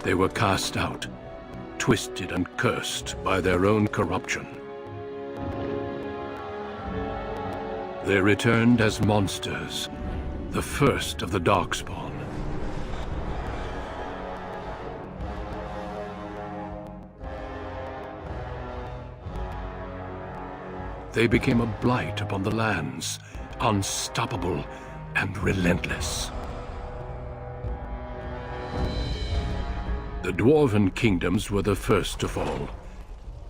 They were cast out, twisted and cursed by their own corruption. They returned as monsters, the first of the Darkspawn. They became a blight upon the lands, unstoppable and relentless. The Dwarven kingdoms were the first to fall,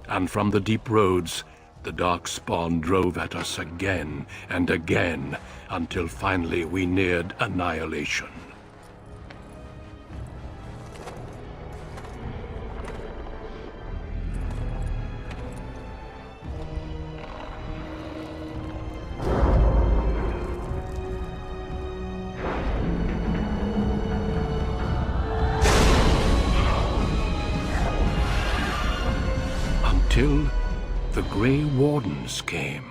and from the deep roads, the Darkspawn drove at us again and again, until finally we neared annihilation. Until the Grey Wardens came.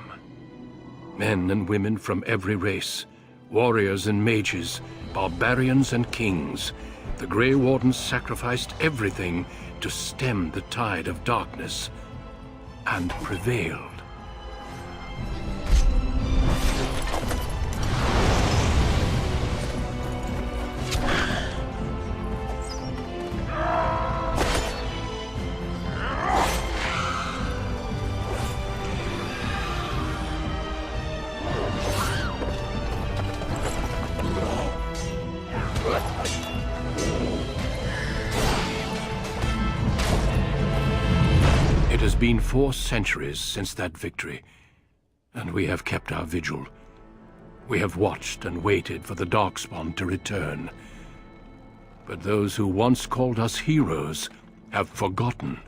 Men and women from every race, warriors and mages, barbarians and kings. The Grey Wardens sacrificed everything to stem the tide of darkness, and prevailed. It has been 4 centuries since that victory, and we have kept our vigil. We have watched and waited for the Darkspawn to return. But those who once called us heroes have forgotten.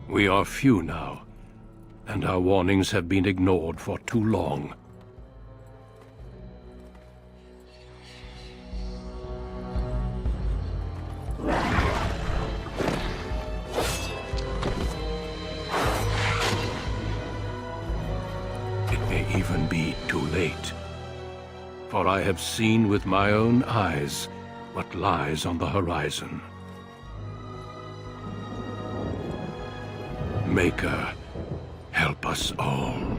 We are few now, and our warnings have been ignored for too long. Even be too late. For I have seen with my own eyes what lies on the horizon. Maker, help us all.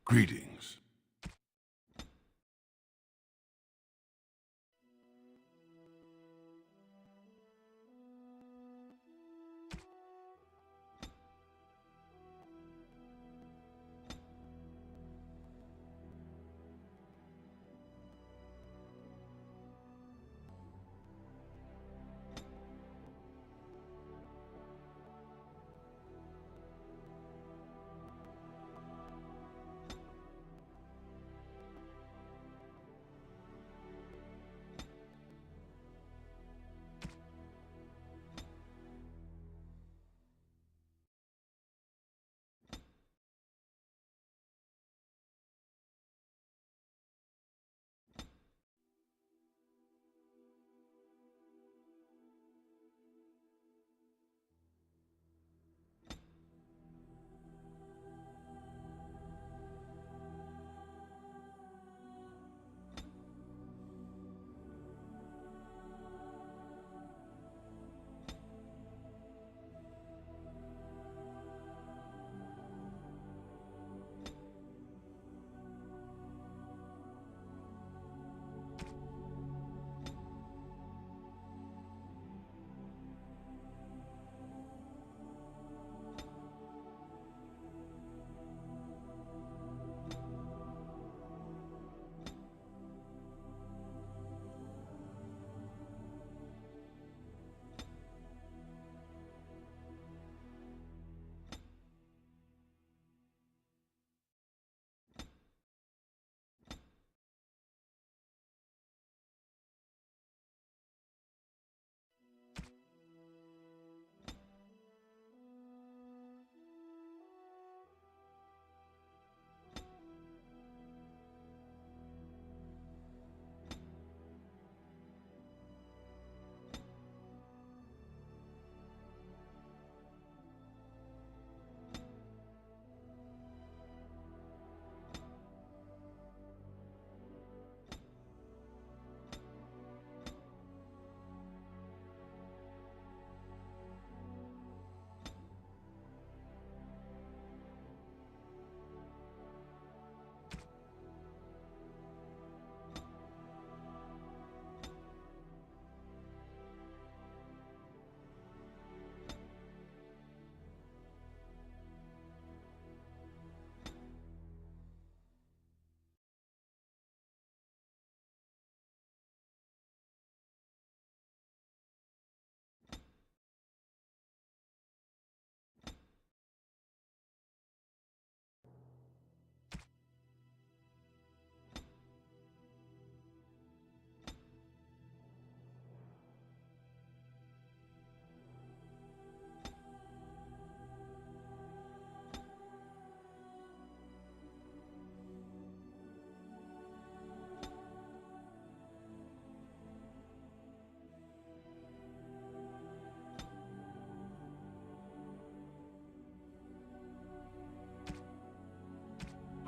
Greetings.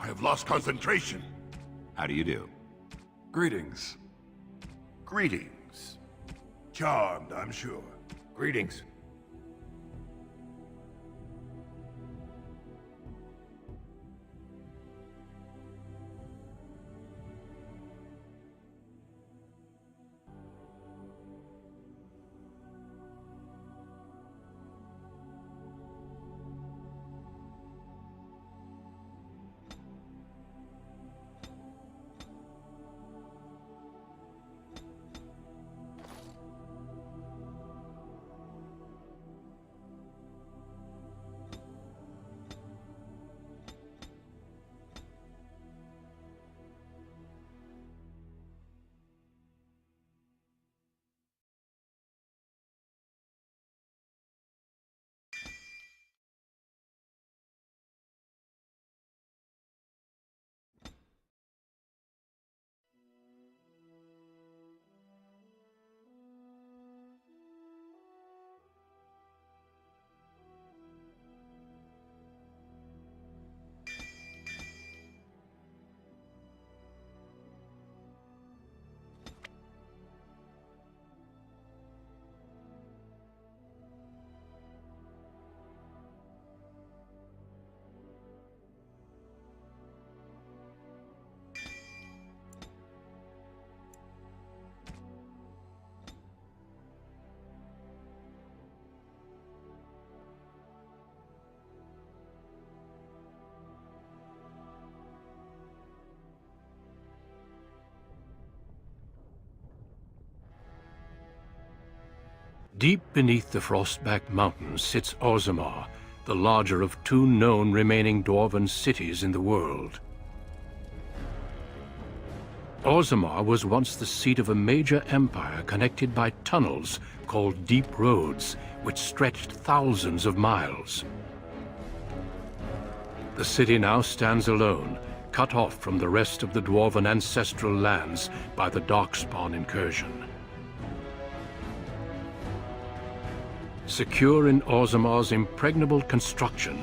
have lost concentration. How do you do? Greetings. Greetings. Charmed, I'm sure. Greetings. Deep beneath the Frostback Mountains sits Orzammar, the larger of two known remaining dwarven cities in the world. Orzammar was once the seat of a major empire connected by tunnels called Deep Roads, which stretched thousands of miles. The city now stands alone, cut off from the rest of the dwarven ancestral lands by the Darkspawn incursion. Secure in Orzammar's impregnable construction,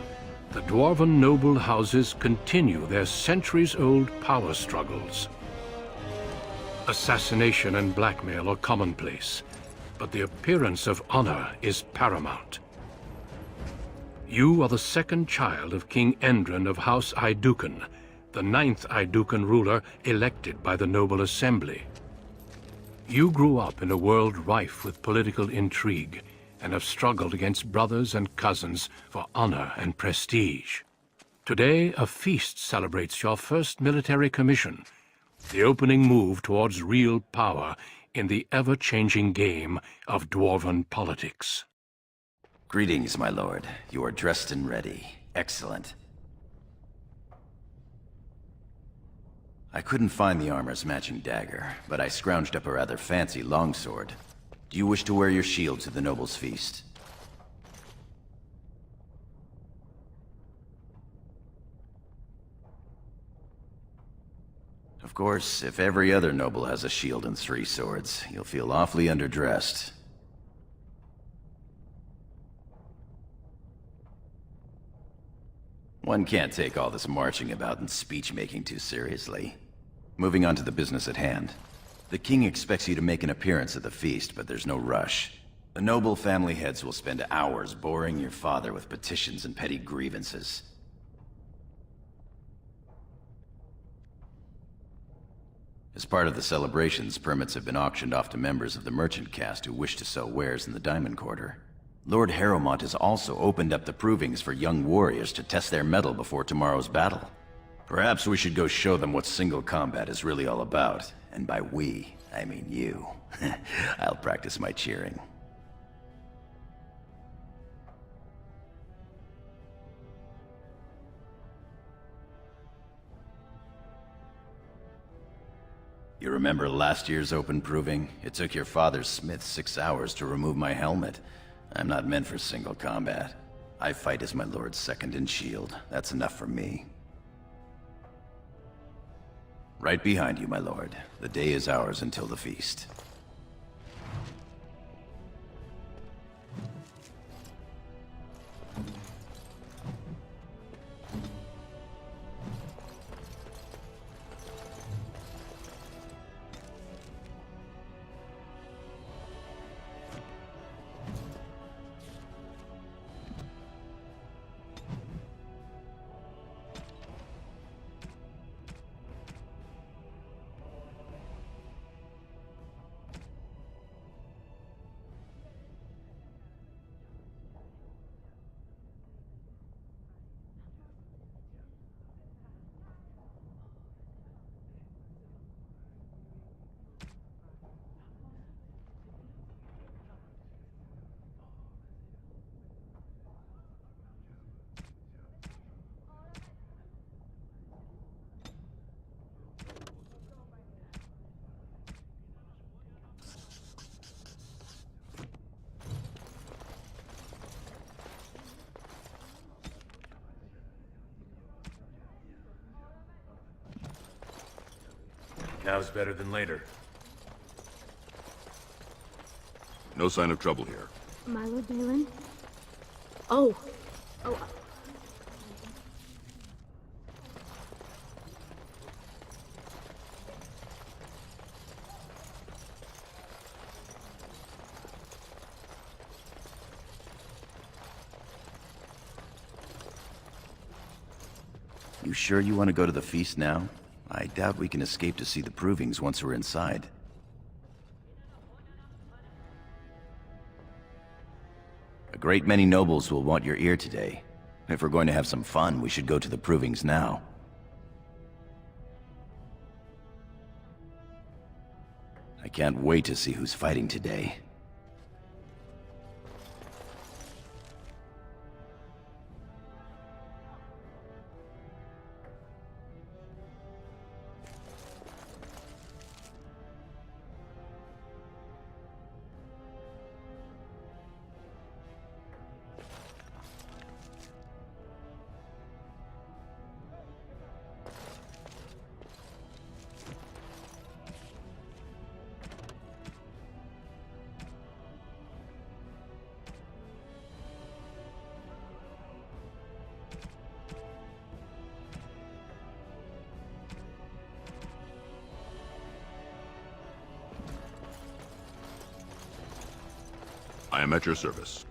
the dwarven noble houses continue their centuries-old power struggles. Assassination and blackmail are commonplace, but the appearance of honor is paramount. You are the second child of King Endrin of House Aeducan, the 9th Aeducan ruler elected by the Noble Assembly. You grew up in a world rife with political intrigue, and have struggled against brothers and cousins for honor and prestige. Today, a feast celebrates your first military commission, the opening move towards real power in the ever-changing game of dwarven politics. Greetings, my lord. You are dressed and ready. Excellent. I couldn't find the armor's matching dagger, but I scrounged up a rather fancy longsword. Do you wish to wear your shield to the noble's feast? Of course, if every other noble has a shield and 3 swords, you'll feel awfully underdressed. One can't take all this marching about and speech-making too seriously. Moving on to the business at hand. The king expects you to make an appearance at the feast, but there's no rush. The noble family heads will spend hours boring your father with petitions and petty grievances. As part of the celebrations, permits have been auctioned off to members of the merchant caste who wish to sell wares in the Diamond Quarter. Lord Harrowmont has also opened up the provings for young warriors to test their mettle before tomorrow's battle. Perhaps we should go show them what single combat is really all about. And by we, I mean you. I'll practice my cheering. You remember last year's open proving? It took your father's smith 6 hours to remove my helmet. I'm not meant for single combat. I fight as my lord's second in shield. That's enough for me. Right behind you, my lord. The day is ours until the feast. Now's better than later. No sign of trouble here. My Lord Balin? Oh. Oh. You sure you want to go to the feast now? I doubt we can escape to see the provings once we're inside. A great many nobles will want your ear today. If we're going to have some fun, we should go to the provings now. I can't wait to see who's fighting today. I am at your service.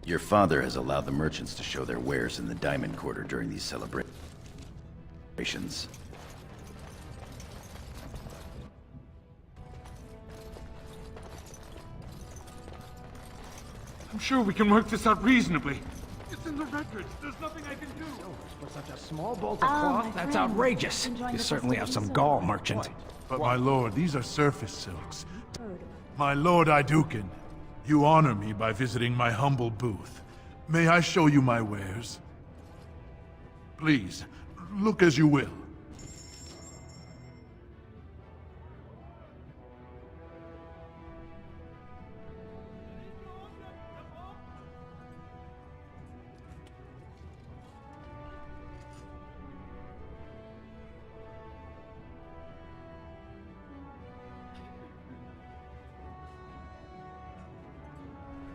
Your father has allowed the merchants to show their wares in the Diamond Quarter during these celebrations. I'm sure we can work this out reasonably. It's in the records. There's nothing I can do. For such a small bolt of Oh, cloth, my that's friend. outrageous. Enjoying You the certainly have some festivities gall, so merchant. But my lord, these are surface silks. My lord Idukin, you honor me by visiting my humble booth. May I show you my wares? Please, look as you will.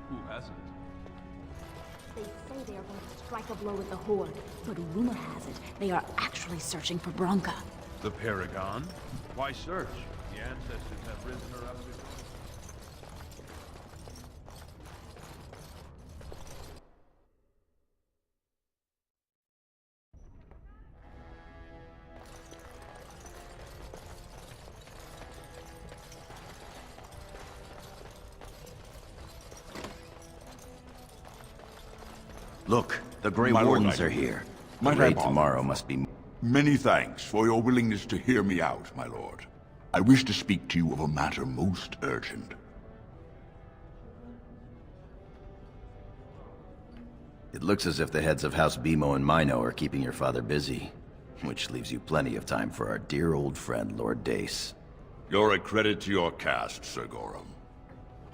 Who hasn't? They say they are going to strike a blow at the Horde, but rumor has it they are actually searching for Bronca. The Paragon? Why search? The ancestors have risen her up to... Look, the Grey My lord, Wardens I- are here. The Might I raid bother? tomorrow must be... Many thanks for your willingness to hear me out, my lord. I wish to speak to you of a matter most urgent. It looks as if the heads of House Bimo and Mino are keeping your father busy, which leaves you plenty of time for our dear old friend, Lord Dace. You're a credit to your caste, Sir Gorham.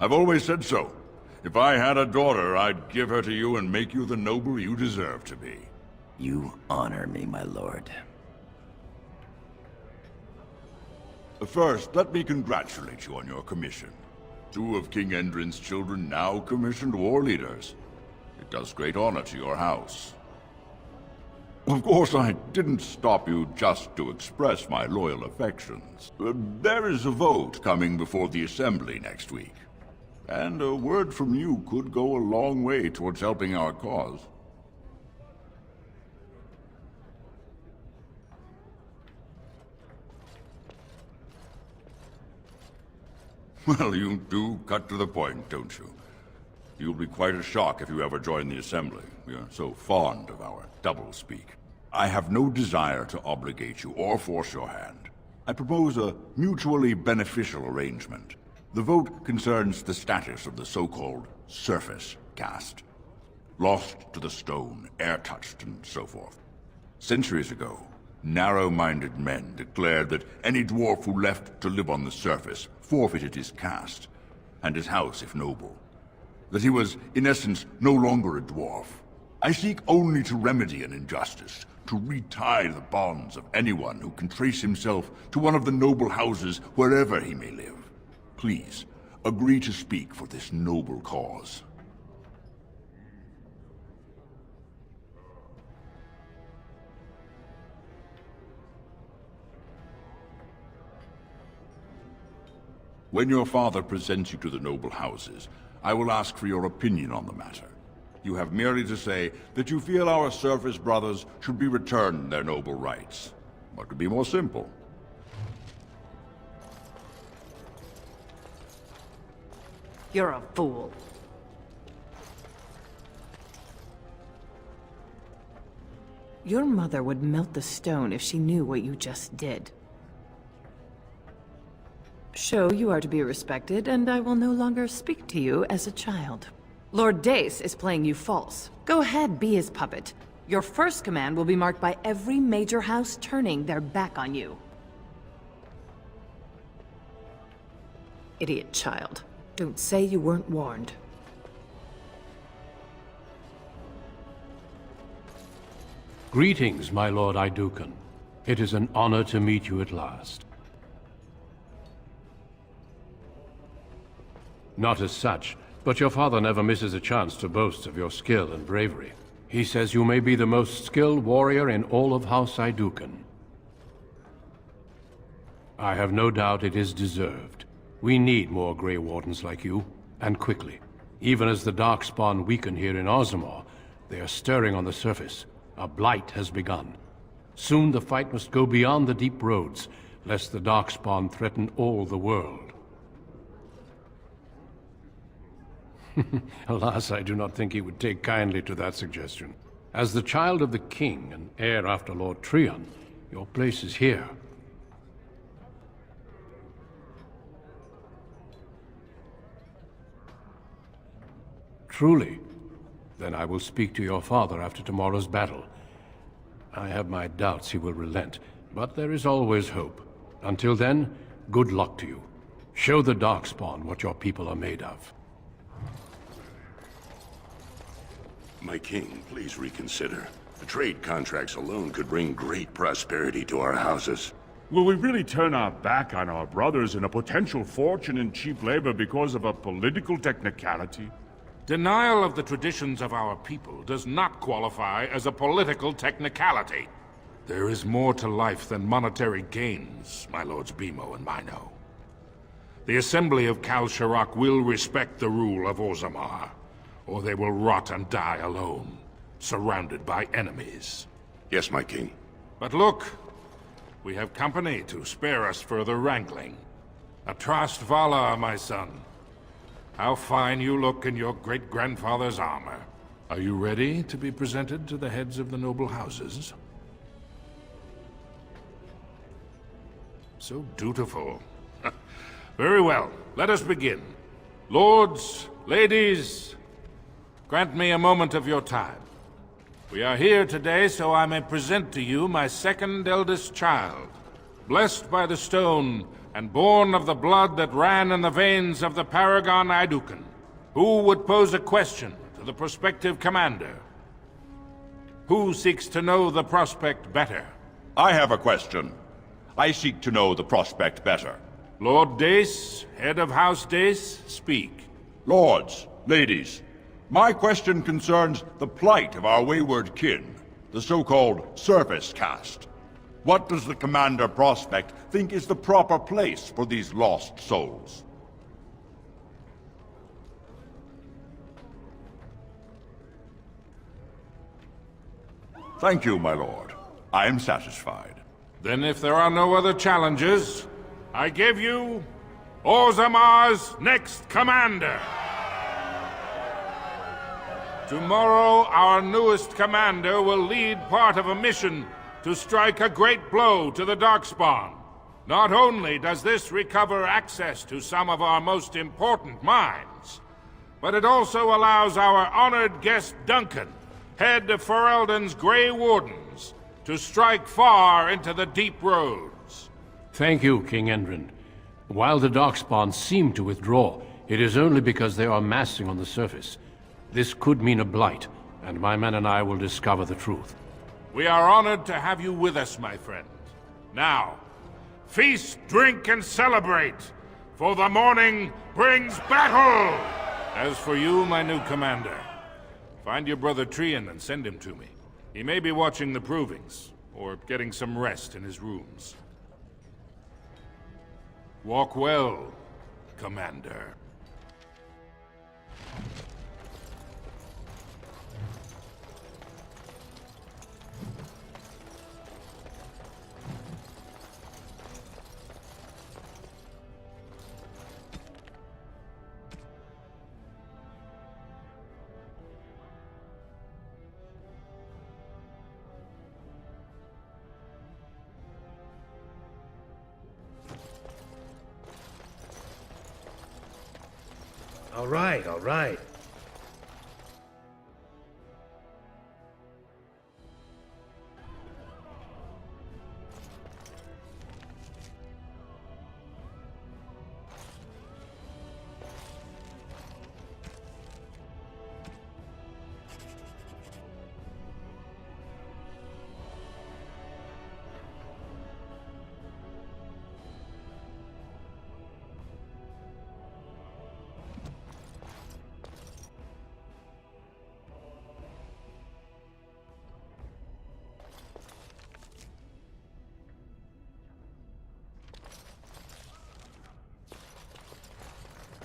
I've always said so. If I had a daughter, I'd give her to you and make you the noble you deserve to be. You honor me, my lord. First, let me congratulate you on your commission. 2 of King Endrin's children now commissioned war leaders. It does great honor to your house. Of course, I didn't stop you just to express my loyal affections. There is a vote coming before the Assembly next week. And a word from you could go a long way towards helping our cause. Well, you do cut to the point, don't you? You'll be quite a shock if you ever join the Assembly. We are so fond of our doublespeak. I have no desire to obligate you or force your hand. I propose a mutually beneficial arrangement. The vote concerns the status of the so-called surface caste. Lost to the stone, air-touched, and so forth. Centuries ago, Narrow-minded men declared that any dwarf who left to live on the surface forfeited his caste, and his house if noble. That he was, in essence, no longer a dwarf. I seek only to remedy an injustice, to retie the bonds of anyone who can trace himself to one of the noble houses wherever he may live. Please, agree to speak for this noble cause. When your father presents you to the noble houses, I will ask for your opinion on the matter. You have merely to say that you feel our surface brothers should be returned their noble rights. What could be more simple? You're a fool. Your mother would melt the stone if she knew what you just did. Show you are to be respected, and I will no longer speak to you as a child. Lord Dace is playing you false. Go ahead, be his puppet. Your first command will be marked by every major house turning their back on you. Idiot child. Don't say you weren't warned. Greetings, my Lord Idukan. It is an honor to meet you at last. Not as such, but your father never misses a chance to boast of your skill and bravery. He says you may be the most skilled warrior in all of House Idukan. I have no doubt it is deserved. We need more Grey Wardens like you, and quickly. Even as the Darkspawn weaken here in Orzammar, they are stirring on the surface. A blight has begun. Soon the fight must go beyond the deep roads, lest the Darkspawn threaten all the world. Alas, I do not think he would take kindly to that suggestion. As the child of the king and heir after Lord Trion, your place is here. Truly? Then I will speak to your father after tomorrow's battle. I have my doubts he will relent, but there is always hope. Until then, good luck to you. Show the Darkspawn what your people are made of. My king, please reconsider. The trade contracts alone could bring great prosperity to our houses. Will we really turn our back on our brothers and a potential fortune in cheap labor because of a political technicality? Denial of the traditions of our people does not qualify as a political technicality. There is more to life than monetary gains, my lords Bimo and Mino. The Assembly of Kal Sharrak will respect the rule of Orzammar, or they will rot and die alone, surrounded by enemies. Yes, my king. But look, we have company to spare us further wrangling. Atrast Vala, my son. How fine you look in your great-grandfather's armor. Are you ready to be presented to the heads of the noble houses? So dutiful. Very well, let us begin. Lords, ladies, grant me a moment of your time. We are here today so I may present to you my second eldest child, blessed by the stone and born of the blood that ran in the veins of the Paragon Idukan. Who would pose a question to the prospective commander? Who seeks to know the prospect better? I have a question. I seek to know the prospect better. Lord Dace, head of House Dace, speak. Lords, ladies, my question concerns the plight of our wayward kin, the so-called surface caste. What does the Commander Prospect think is the proper place for these lost souls? Thank you, my lord. I am satisfied. Then if there are no other challenges, I give you Orzammar's next commander. Tomorrow, our newest commander will lead part of a mission to strike a great blow to the Darkspawn. Not only does this recover access to some of our most important mines, but it also allows our honored guest Duncan, head of Ferelden's Grey Wardens, to strike far into the deep roads. Thank you, King Endrin. While the Darkspawn seem to withdraw, it is only because they are massing on the surface. This could mean a blight, and my men and I will discover the truth. We are honored to have you with us, my friend. Now, feast, drink, and celebrate, for the morning brings battle! As for you, my new commander, find your brother Trian and send him to me. He may be watching the provings, or getting some rest in his rooms. Walk well, Commander. All right, all right.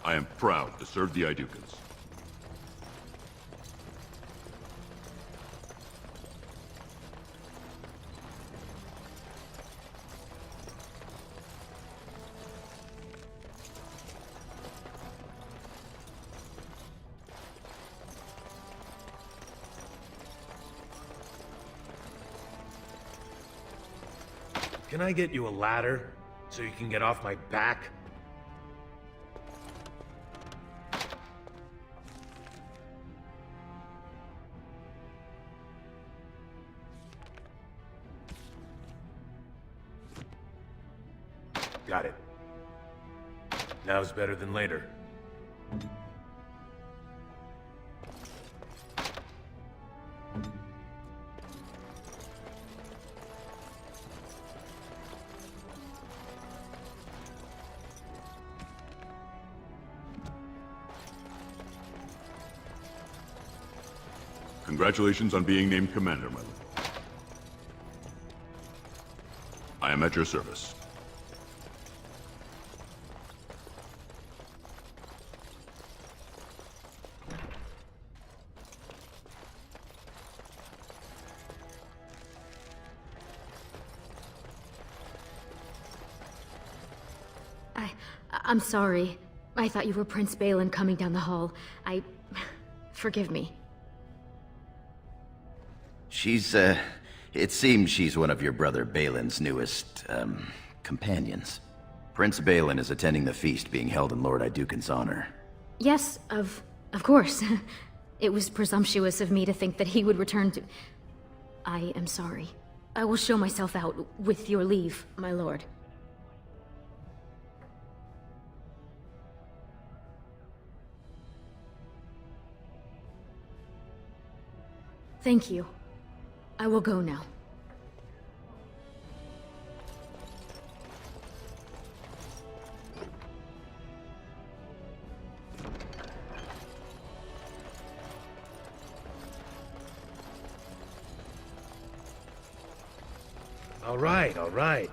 I am proud to serve the Idukans. Can I get you a ladder so you can get off my back? Got it. Now's better than later. Congratulations on being named Commander, my lord. I am at your service. I'm sorry. I thought you were Prince Balin coming down the hall. Forgive me. It seems she's one of your brother Balin's newest, companions. Prince Balin is attending the feast being held in Lord Iduken's honor. Yes, of course. It was presumptuous of me to think that he would return to... I am sorry. I will show myself out, with your leave, my lord. Thank you. I will go now. All right, all right.